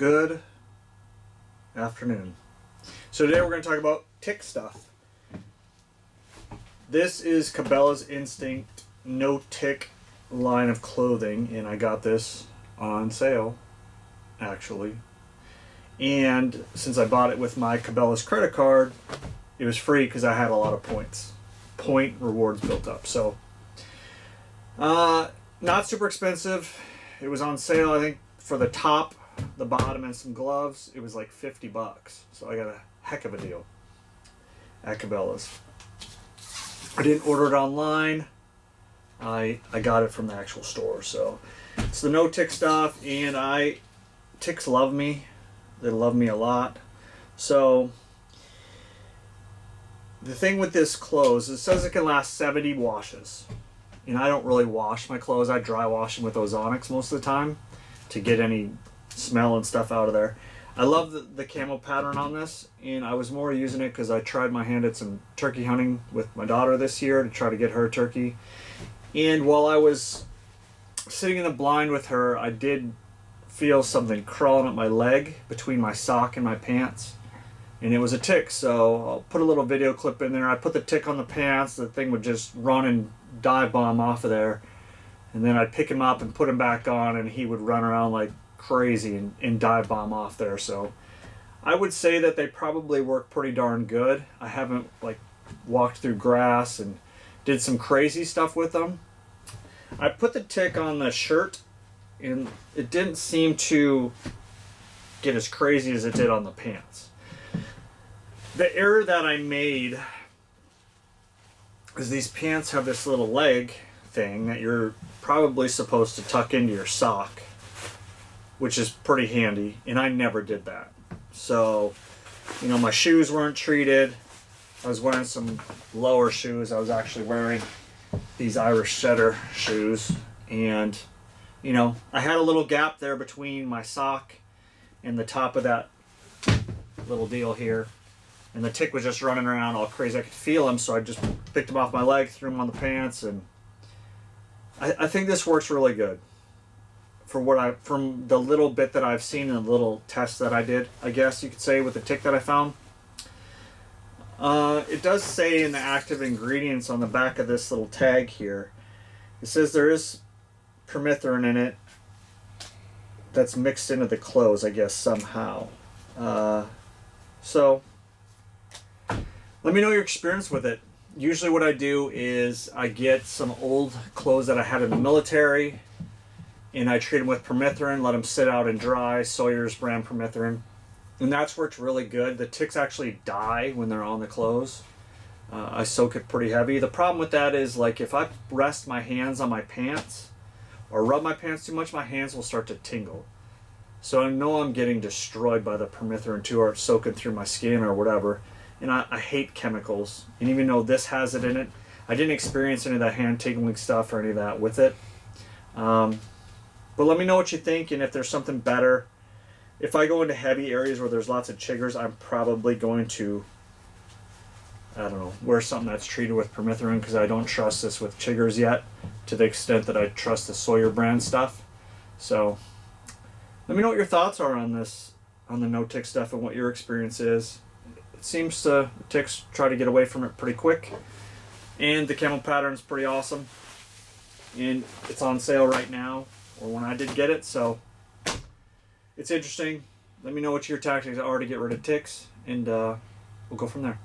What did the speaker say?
Good afternoon. So today we're going to talk about tick stuff. This is Cabela's Instinct No Tick line of clothing, and I got this on sale, actually. And since I bought it with my Cabela's credit card, it was free because I had a lot of point rewards built up. So, not super expensive. It was on sale, I think, for the top, the bottom, and some gloves. It was like $50. So I got a heck of a deal at Cabela's. I didn't order it online. I got it from the actual store. So it's the no tick stuff, and ticks love me. They love me a lot. So the thing with this clothes, it says it can last 70 washes. And I don't really wash my clothes. I dry wash them with Ozonics most of the time to get any smell and stuff out of there. I love the camo pattern on this, and I was more using it because I tried my hand at some turkey hunting with my daughter this year to try to get her turkey. And while I was sitting in the blind with her, I did feel something crawling up my leg between my sock and my pants, and it was a tick. So I'll put a little video clip in there. I put the tick on the pants, the thing would just run and dive bomb off of there, and then I'd pick him up and put him back on, and he would run around like crazy and dive bomb off there. So I would say that they probably work pretty darn good. I haven't like walked through grass and did some crazy stuff with them. I put the tick on the shirt, and it didn't seem to get as crazy as it did on the pants. The error that I made is these pants have this little leg thing that you're probably supposed to tuck into your sock, which is pretty handy, and I never did that. So, you know, my shoes weren't treated. I was wearing some lower shoes. I was actually wearing these Irish setter shoes, and you know, I had a little gap there between my sock and the top of that little deal here, and the tick was just running around all crazy. I could feel him, so I just picked him off my leg, threw him on the pants, and I think this works really good for from the little bit that I've seen and the little test that I did, I guess you could say, with the tick that I found. It does say in the active ingredients on the back of this little tag here, it says there is permethrin in it that's mixed into the clothes, I guess, somehow. So let me know your experience with it. Usually what I do is I get some old clothes that I had in the military, and I treat them with permethrin, let them sit out and dry, Sawyer's brand permethrin, and that's worked really good. The ticks actually die when they're on the clothes. I soak it pretty heavy. The problem with that is, like, if I rest my hands on my pants or rub my pants too much, my hands will start to tingle. So I know I'm getting destroyed by the permethrin too, or it's soaking through my skin or whatever. And I hate chemicals. And even though this has it in it, I didn't experience any of that hand tingling stuff or any of that with it. But let me know what you think, and if there's something better. If I go into heavy areas where there's lots of chiggers, I'm probably going to, I don't know, wear something that's treated with permethrin, because I don't trust this with chiggers yet to the extent that I trust the Sawyer brand stuff. So let me know what your thoughts are on this, on the no tick stuff, and what your experience is. It seems the ticks try to get away from it pretty quick, and the camo pattern's pretty awesome, and it's on sale right now, or when I did get it, so it's interesting. Let me know what your tactics are to get rid of ticks, and we'll go from there.